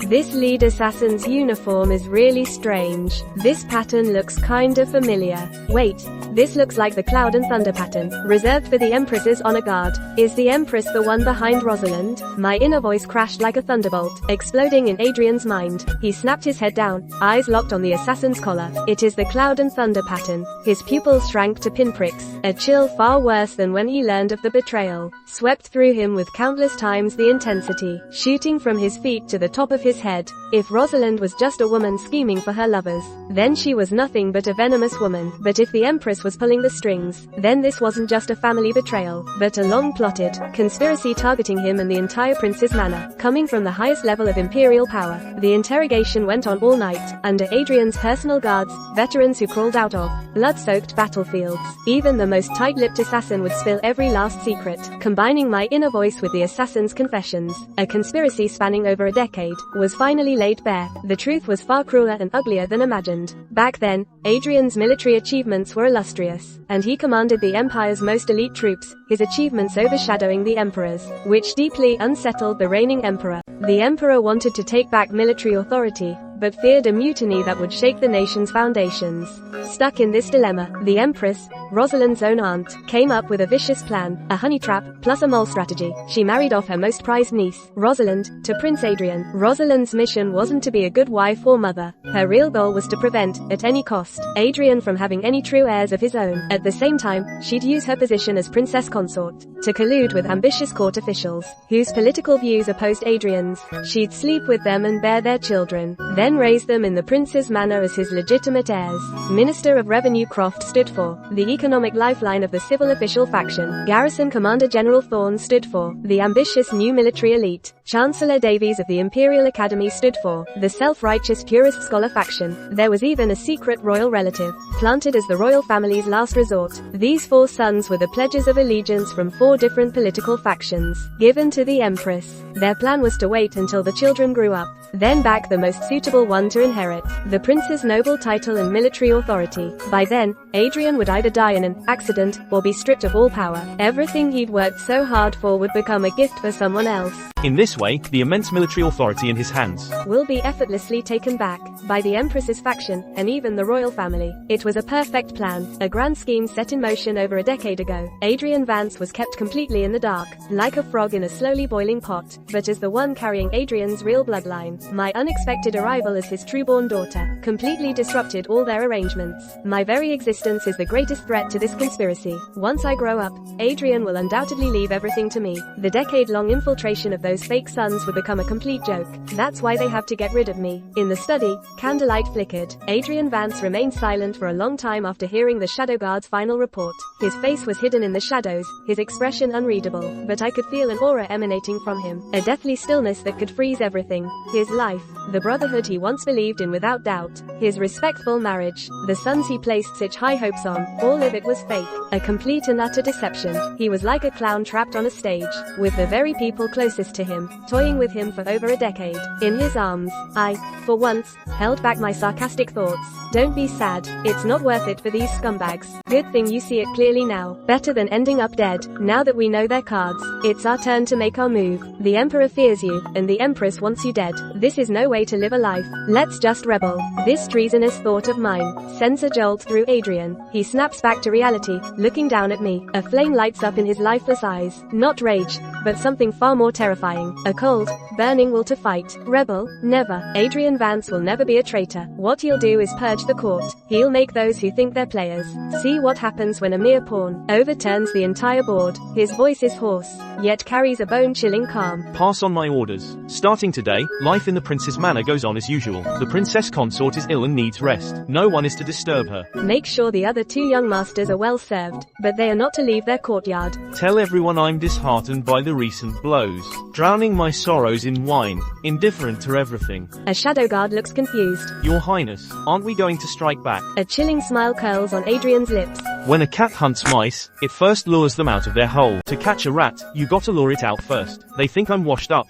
This lead assassin's uniform is really strange. This pattern looks kinda familiar. Wait, this looks like the Cloud and Thunder pattern, reserved for the Empress's honor guard. Is the Empress the one behind Rosalind? My inner voice crashed like a thunderbolt, exploding in Adrian's mind. He snapped his head down, eyes locked on the assassin's collar. It is the Cloud and Thunder pattern. His pupils shrank to pinpricks. A chill far worse than when he learned of the betrayal swept through him with countless times the intensity, shooting from his feet to the top of his head. If Rosalind was just a woman scheming for her lovers, then she was nothing but a venomous woman. But if the Empress was pulling the strings, then this wasn't just a family betrayal, but a long-plotted conspiracy targeting him and the entire prince's manor, coming from the highest level of imperial power. The interrogation went on all night, under Adrian's personal guards, veterans who crawled out of blood-soaked battlefields. Even the most tight-lipped assassin would spill every last secret, combining my inner voice with the assassin's confessions. A conspiracy spanning over a decade was finally laid bare. The truth was far crueler and uglier than imagined. Back then, Adrian's military achievements were illustrious, and he commanded the Empire's most elite troops, his achievements overshadowing the Emperor's, which deeply unsettled the reigning Emperor. The Emperor wanted to take back military authority, but feared a mutiny that would shake the nation's foundations. Stuck in this dilemma, the Empress, Rosalind's own aunt, came up with a vicious plan, a honey trap, plus a mole strategy. She married off her most prized niece, Rosalind, to Prince Adrian. Rosalind's mission wasn't to be a good wife or mother. Her real goal was to prevent, at any cost, Adrian from having any true heirs of his own. At the same time, she'd use her position as princess consort to collude with ambitious court officials, whose political views opposed Adrian's. She'd sleep with them and bear their children, then raise them in the prince's manor as his legitimate heirs. Minister of Revenue Croft stood for the economic lifeline of the civil official faction. Garrison Commander General Thorne stood for the ambitious new military elite. Chancellor Davies of the Imperial Academy stood for the self-righteous purist scholar faction. There was even a secret royal relative, planted as the royal family's last resort. These 4 sons were the pledges of allegiance from 4 different political factions, given to the Empress. Their plan was to wait until the children grew up, then back the most suitable one to inherit the prince's noble title and military authority. By then, Adrian would either die in an accident, or be stripped of all power. Everything he'd worked so hard for would become a gift for someone else. In this way, the immense military authority in his hands will be effortlessly taken back by the Empress's faction, and even the royal family. It was a perfect plan, a grand scheme set in motion over a decade ago. Adrian Vance was kept completely in the dark, like a frog in a slowly boiling pot, but as the one carrying Adrian's real bloodline. My unexpected arrival as his true-born daughter completely disrupted all their arrangements. My very existence is the greatest threat to this conspiracy. Once I grow up, Adrian will undoubtedly leave everything to me. The decade-long infiltration of those fake sons would become a complete joke. That's why they have to get rid of me. In the study, candlelight flickered. Adrian Vance remained silent for a long time after hearing the Shadow Guard's final report. His face was hidden in the shadows, his expression unreadable, but I could feel an aura emanating from him, a deathly stillness that could freeze everything. His life, the brotherhood he once believed in without doubt, his respectful marriage, the sons he placed such high hopes on, all of it was fake, a complete and utter deception. He was like a clown trapped on a stage, with the very people closest to him, toying with him for over a decade. In his arms, I, for once, held back my sarcastic thoughts. Don't be sad, it's not worth it for these scumbags. Good thing you see it clearly now. Better than ending up dead. Now that we know their cards, it's our turn to make our move. The Emperor fears you, and the Empress wants you dead. This is no way to live a life. Let's just rebel. This treasonous thought of mine sends a jolt through Adrian. He snaps back to reality, looking down at me. A flame lights up in his lifeless eyes. Not rage, but something far more terrifying. A cold, burning will to fight. Rebel? Never. Adrian Vance will never be a traitor. What he'll do is purge the court. He'll make those who think they're players see what happens when a mere pawn overturns the entire board. His voice is hoarse, yet carries a bone-chilling calm. Pass on my orders. Starting today, life in the prince's manor goes on as usual. The princess consort is ill and needs rest. No one is to disturb her. Make sure the other 2 young masters are well served, but they are not to leave their courtyard. Tell everyone I'm disheartened by the recent blows, drowning my sorrows in wine, indifferent to everything. A shadow guard looks confused. Your Highness, aren't we going to strike back? A chilling smile curls on Adrian's lips. When a cat hunts mice, it first lures them out of their hole. To catch a rat, you gotta lure it out first. They think I'm washed up,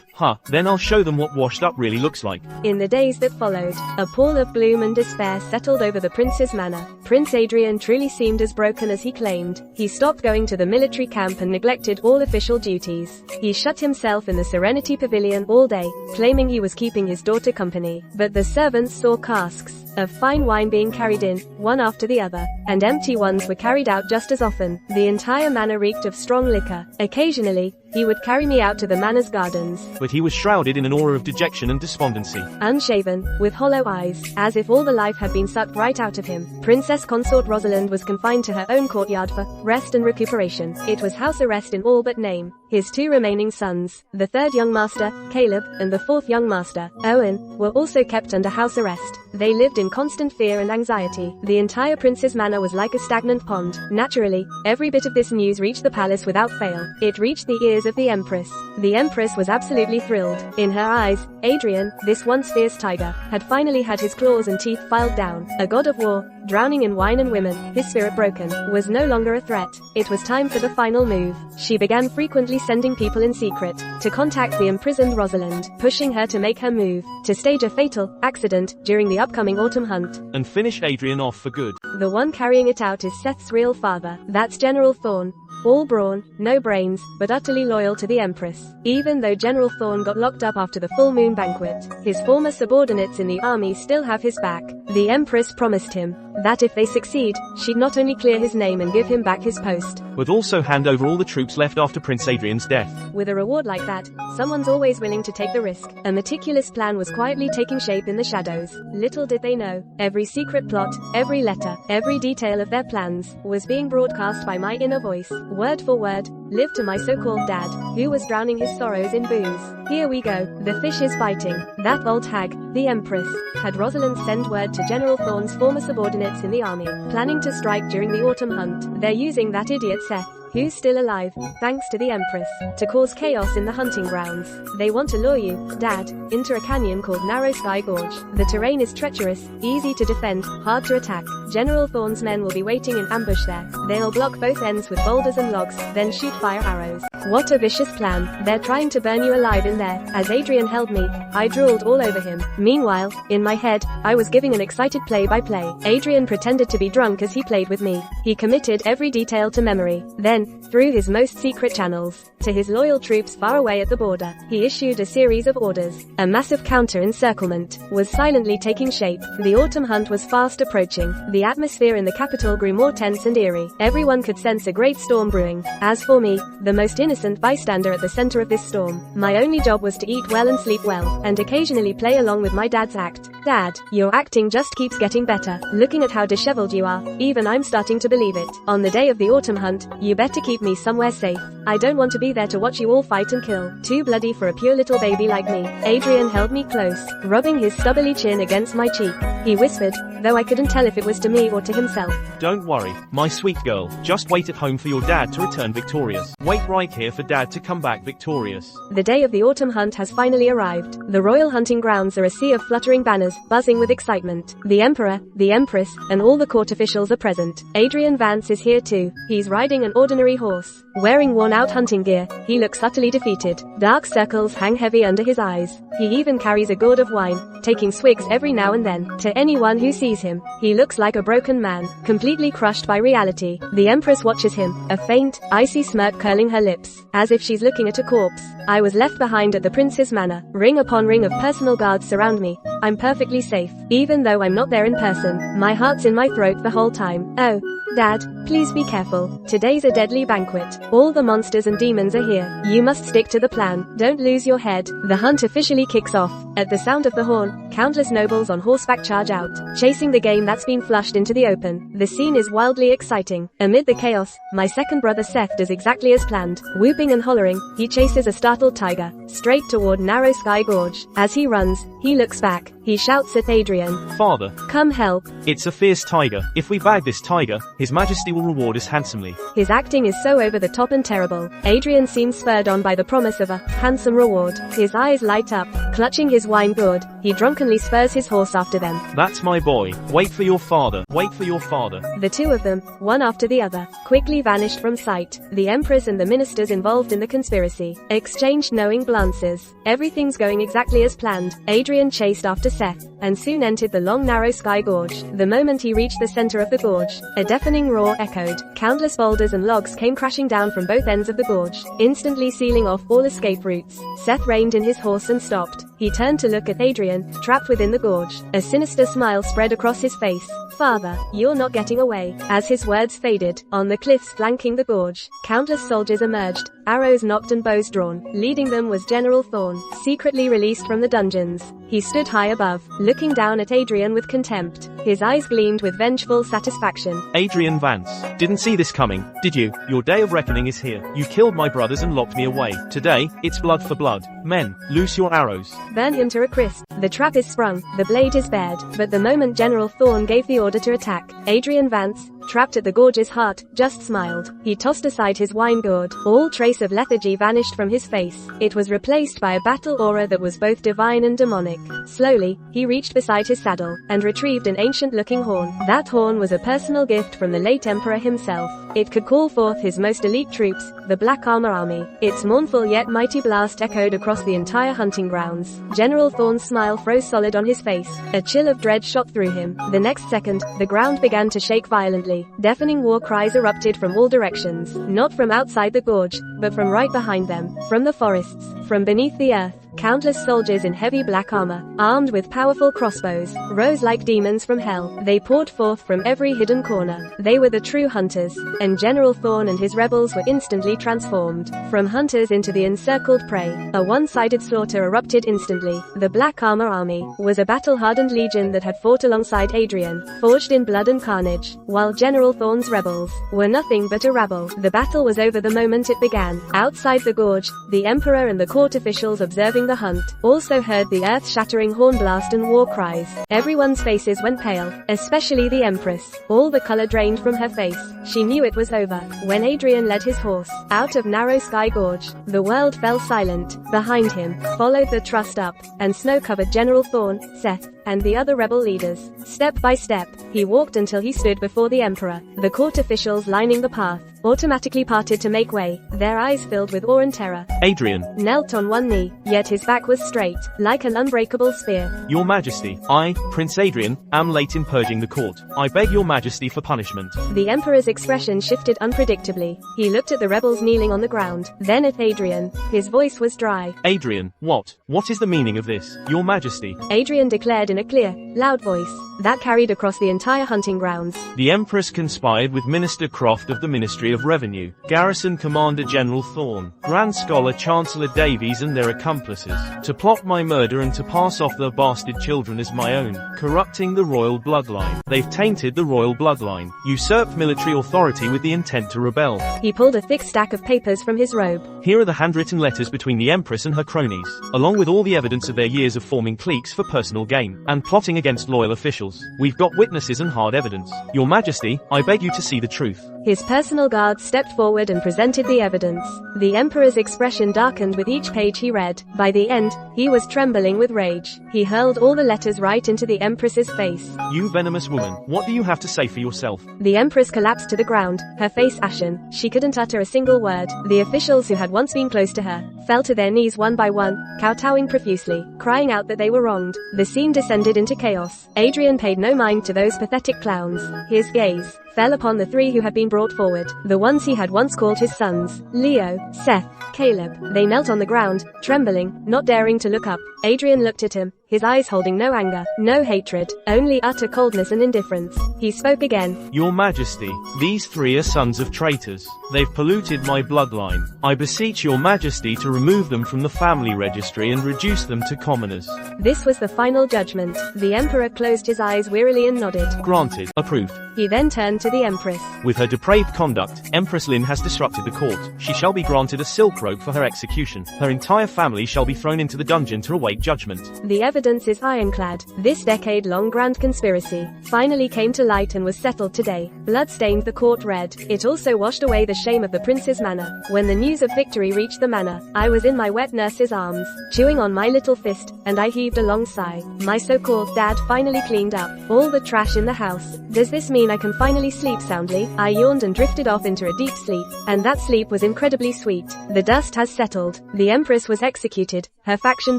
then I'll show them what washed up really looks like. In the days that followed, a pall of gloom and despair settled over the prince's manor. Prince Adrian truly seemed as broken as he claimed. He stopped going to the military camp and neglected all official duties. He shut himself in the Serenity Pavilion all day, claiming he was keeping his daughter company. But the servants saw casks of fine wine being carried in, one after the other, and empty ones were carried out just as often. The entire manor reeked of strong liquor. Occasionally, he would carry me out to the manor's gardens. But he was shrouded in an aura of dejection and despondency. Unshaven, with hollow eyes, as if all the life had been sucked right out of him. Princess consort Rosalind was confined to her own courtyard for rest and recuperation. It was house arrest in all but name. His 2 remaining sons, the 3rd young master, Caleb, and the 4th young master, Owen, were also kept under house arrest. They lived in constant fear and anxiety. The entire prince's manor was like a stagnant pond. Naturally, every bit of this news reached the palace without fail. It reached the ears of the Empress. The Empress was absolutely thrilled. In her eyes, Adrian, this once fierce tiger, had finally had his claws and teeth filed down. A god of war, drowning in wine and women, his spirit broken, was no longer a threat. It was time for the final move. She began frequently sending people in secret to contact the imprisoned Rosalind, pushing her to make her move, to stage a fatal accident during the upcoming autumn hunt, and finish Adrian off for good. The one carrying it out is Seth's real father. That's General Thorne. All brawn, no brains, but utterly loyal to the empress. Even though General Thorn got locked up after the full moon banquet, his former subordinates in the army still have his back. The empress promised him that if they succeed, she'd not only clear his name and give him back his post, but also hand over all the troops left after Prince Adrian's death. With a reward like that, someone's always willing to take the risk. A meticulous plan was quietly taking shape in the shadows. Little did they know, every secret plot, every letter, every detail of their plans, was being broadcast by my inner voice, word for word, lived to my so-called dad, who was drowning his sorrows in booze. Here we go, the fish is biting. That old hag, the empress, had Rosalind send word to General Thorn's former subordinates in the army, planning to strike during the autumn hunt. They're using that idiot Seth, who's still alive, thanks to the empress, to cause chaos in the hunting grounds. They want to lure you, Dad, into a canyon called Narrow Sky Gorge. The terrain is treacherous, easy to defend, hard to attack. General Thorn's men will be waiting in ambush there. They'll block both ends with boulders and logs, then shoot fire arrows. What a vicious plan. They're trying to burn you alive in there. As Adrian held me, I drooled all over him. Meanwhile, in my head, I was giving an excited play-by-play. Adrian pretended to be drunk as he played with me. He committed every detail to memory. Then, through his most secret channels, to his loyal troops far away at the border, he issued a series of orders. A massive counter-encirclement was silently taking shape. The autumn hunt was fast approaching. The atmosphere in the capital grew more tense and eerie. Everyone could sense a great storm brewing. As for me, the most innocent bystander at the center of this storm, my only job was to eat well and sleep well, and occasionally play along with my dad's act. Dad, your acting just keeps getting better. Looking at how disheveled you are, even I'm starting to believe it. On the day of the autumn hunt, you better keep me somewhere safe. I don't want to be there to watch you all fight and kill. Too bloody for a pure little baby like me. Adrian held me close, rubbing his stubbly chin against my cheek. He whispered, though I couldn't tell if it was to me or to himself. Don't worry, my sweet girl. Just wait at home for your dad to return victorious. Wait right here for dad to come back victorious. The day of the autumn hunt has finally arrived. The royal hunting grounds are a sea of fluttering banners, buzzing with excitement. The emperor, the empress, and all the court officials are present. Adrian Vance is here too. He's riding an ordinary horse. Wearing worn-out hunting gear, he looks utterly defeated. Dark circles hang heavy under his eyes. He even carries a gourd of wine, taking swigs every now and then. To anyone who sees him, he looks like a broken man, completely crushed by reality. The empress watches him, a faint, icy smirk curling her lips, as if she's looking at a corpse. I was left behind at the prince's manor. Ring upon ring of personal guards surround me. I'm perfectly safe, even though I'm not there in person. My heart's in my throat the whole time. Oh, Dad, please be careful. Today's a deadly banquet. All the monsters and demons are here. You must stick to the plan. Don't lose your head. The hunt officially kicks off. At the sound of the horn, countless nobles on horseback charge out, chasing the game that's been flushed into the open. The scene is wildly exciting. Amid the chaos, my second brother Seth does exactly as planned. Whooping and hollering, he chases a startled tiger, straight toward Narrow Sky Gorge. As he runs, he looks back. He shouts at Adrian, Father, come help. It's a fierce tiger. If we bag this tiger, His Majesty will reward us handsomely. His acting is so over the top and terrible. Adrian seems spurred on by the promise of a handsome reward. His eyes light up. Clutching his wine gourd, he drunkenly spurs his horse after them. That's my boy. Wait for your father. Wait for your father. The two of them, one after the other, quickly vanished from sight. The empress and the ministers involved in the conspiracy exchanged knowing glances. Everything's going exactly as planned. Adrian chased after Seth, and soon entered the long narrow sky gorge. The moment he reached the center of the gorge, a deafening roar echoed. Countless boulders and logs came crashing down from both ends of the gorge, instantly sealing off all escape routes. Seth reined in his horse and stopped. He turned to look at Adrian, trapped within the gorge. A sinister smile spread across his face. Father, you're not getting away. As his words faded, on the cliffs flanking the gorge, countless soldiers emerged, arrows nocked and bows drawn. Leading them was General Thorn, secretly released from the dungeons. He stood high above, looking down at Adrian with contempt. His eyes gleamed with vengeful satisfaction. Adrian Vance, didn't see this coming, did you? Your day of reckoning is here. You killed my brothers and locked me away. Today, it's blood for blood. Men, loose your arrows. Burn him to a crisp. The trap is sprung, the blade is bared. But the moment General Thorn gave the order to attack, Adrian Vance, trapped at the gorge's heart, just smiled. He tossed aside his wine gourd. All trace of lethargy vanished from his face. It was replaced by a battle aura that was both divine and demonic. Slowly, he reached beside his saddle, and retrieved an ancient-looking horn. That horn was a personal gift from the late emperor himself. It could call forth his most elite troops, the Black Armor Army. Its mournful yet mighty blast echoed across the entire hunting grounds. General Thorn's smile froze solid on his face. A chill of dread shot through him. The next second, the ground began to shake violently. instantly. Deafening war cries erupted from all directions, not from outside the gorge, but from right behind them, from the forests, from beneath the earth. Countless soldiers in heavy black armor, armed with powerful crossbows, rose like demons from hell. They poured forth from every hidden corner. They were the true hunters, and General Thorn and his rebels were instantly transformed from hunters into the encircled prey. A one-sided slaughter erupted instantly. The Black Armor Army was a battle-hardened legion that had fought alongside Adrian, forged in blood and carnage, while General Thorn's rebels were nothing but a rabble. The battle was over the moment it began. Outside the gorge, the Emperor and the court officials observing the hunt also heard the earth-shattering horn blast and war cries. Everyone's faces went pale, especially the Empress. All the color drained from her face. She knew it was over. When Adrian led his horse out of narrow Sky Gorge, the world fell silent. Behind him followed the Trust Up, and snow-covered General Thorn, Seth, and the other rebel leaders. Step by step, he walked until he stood before the Emperor. The court officials lining the path automatically parted to make way, their eyes filled with awe and terror. Adrian knelt on one knee, yet his back was straight, like an unbreakable spear. Your Majesty, I, Prince Adrian, am late in purging the court. I beg your Majesty for punishment. The Emperor's expression shifted unpredictably. He looked at the rebels kneeling on the ground, then at Adrian. His voice was dry. Adrian, what is the meaning of this, Your Majesty? Adrian declared in a clear, loud voice that carried across the entire hunting grounds. The Empress conspired with Minister Croft of the Ministry of Revenue, Garrison Commander General Thorn, Grand Scholar Chancellor Davies and their accomplices, to plot my murder and to pass off their bastard children as my own, corrupting the royal bloodline. They've tainted the royal bloodline, usurped military authority with the intent to rebel. He pulled a thick stack of papers from his robe. Here are the handwritten letters between the Empress and her cronies, along with all the evidence of their years of forming cliques for personal gain, and plotting against loyal officials. We've got witnesses and hard evidence. Your Majesty, I beg you to see the truth. His personal guards stepped forward and presented the evidence. The Emperor's expression darkened with each page he read. By the end, he was trembling with rage. He hurled all the letters right into the Empress's face. You venomous woman, what do you have to say for yourself? The Empress collapsed to the ground, her face ashen. She couldn't utter a single word. The officials who had once been close to her fell to their knees one by one, kowtowing profusely, crying out that they were wronged. The scene descended into chaos. Adrian paid no mind to those pathetic clowns. His gaze fell upon the three who had been brought forward, the ones he had once called his sons, Leo, Seth, Caleb. They knelt on the ground, trembling, not daring to look up. Adrian looked at him, his eyes holding no anger, no hatred, only utter coldness and indifference. He spoke again. Your Majesty, these three are sons of traitors. They've polluted my bloodline. I beseech your Majesty to remove them from the family registry and reduce them to commoners. This was the final judgment. The Emperor closed his eyes wearily and nodded. Granted. Approved. He then turned to the Empress. With her depraved conduct, Empress Lin has disrupted the court. She shall be granted a silk rope for her execution. Her entire family shall be thrown into the dungeon to await judgment. The evidence is ironclad. This decade-long grand conspiracy finally came to light and was settled today. Blood stained the court red. It also washed away the shame of the prince's manor. When the news of victory reached the manor, I was in my wet nurse's arms, chewing on my little fist, and I heaved a long sigh. My so-called dad finally cleaned up all the trash in the house. Does this mean I can finally sleep soundly? I yawned and drifted off into a deep sleep, and that sleep was incredibly sweet. The dust has settled. The Empress was executed, her faction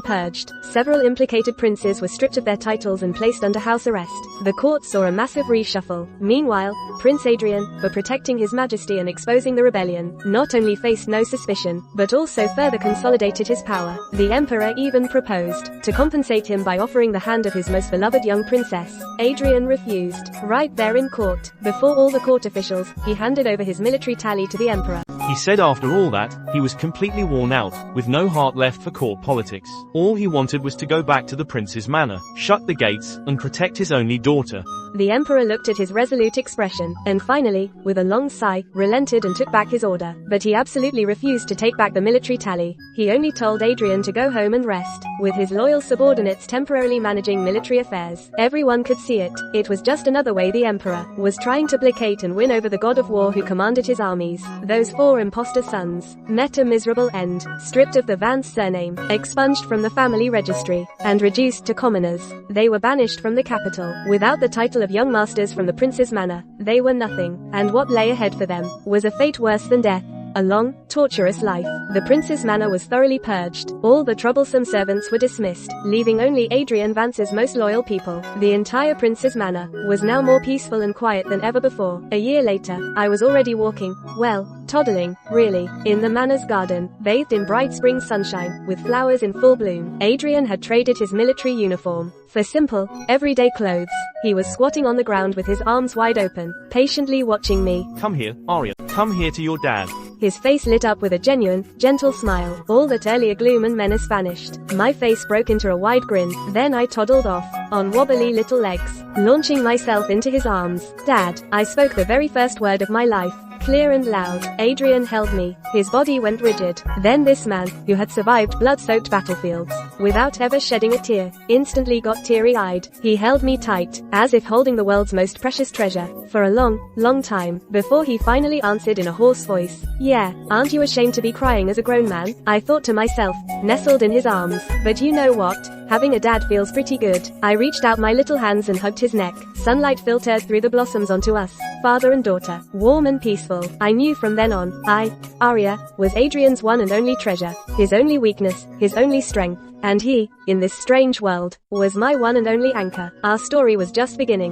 purged. Several implicated princes were stripped of their titles and placed under house arrest. The court saw a massive reshuffle. Meanwhile, Prince Adrian, for protecting his majesty and exposing the rebellion, not only faced no suspicion, but also further consolidated his power. The Emperor even proposed to compensate him by offering the hand of his most beloved young princess. Adrian refused. Right there in court, before all the court officials, he handed over his military tally to the Emperor. He said after all that, he was completely worn out, with no heart left for court politics. All he wanted was to go back to the prince's manor, shut the gates, and protect his only daughter. The Emperor looked at his resolute expression, and finally, with a long sigh, relented and took back his order. But he absolutely refused to take back the military tally. He only told Adrian to go home and rest, with his loyal subordinates temporarily managing military affairs. Everyone could see it. It was just another way the Emperor was trying to placate and win over the god of war who commanded his armies. Those four imposter sons met a miserable end, stripped of the Vance surname, expunged from the family registry, and reduced to commoners. They were banished from the capital, without the title of young masters from the prince's manor. They were nothing, and what lay ahead for them was a fate worse than death. A long, torturous life. The prince's manor was thoroughly purged. All the troublesome servants were dismissed, leaving only Adrian Vance's most loyal people. The entire prince's manor was now more peaceful and quiet than ever before. A year later, I was already walking, well, toddling, really, in the manor's garden, bathed in bright spring sunshine, with flowers in full bloom. Adrian had traded his military uniform for simple, everyday clothes. He was squatting on the ground with his arms wide open, patiently watching me. Come here, Arya. Come here to your dad. His face lit up with a genuine, gentle smile. All that earlier gloom and menace vanished. My face broke into a wide grin. Then I toddled off, on wobbly little legs, launching myself into his arms. Dad, I spoke the very first word of my life. Clear and loud. Adrian held me. His body went rigid. Then this man, who had survived blood-soaked battlefields, without ever shedding a tear, instantly got teary-eyed. He held me tight, as if holding the world's most precious treasure, for a long, long time, before he finally answered in a hoarse voice. Yeah, aren't you ashamed to be crying as a grown man? I thought to myself, nestled in his arms. But you know what? Having a dad feels pretty good. I reached out my little hands and hugged his neck. Sunlight filtered through the blossoms onto us, father and daughter, warm and peaceful. I knew from then on, Arya, was Adrian's one and only treasure, his only weakness, his only strength. And he, in this strange world, was my one and only anchor. Our story was just beginning.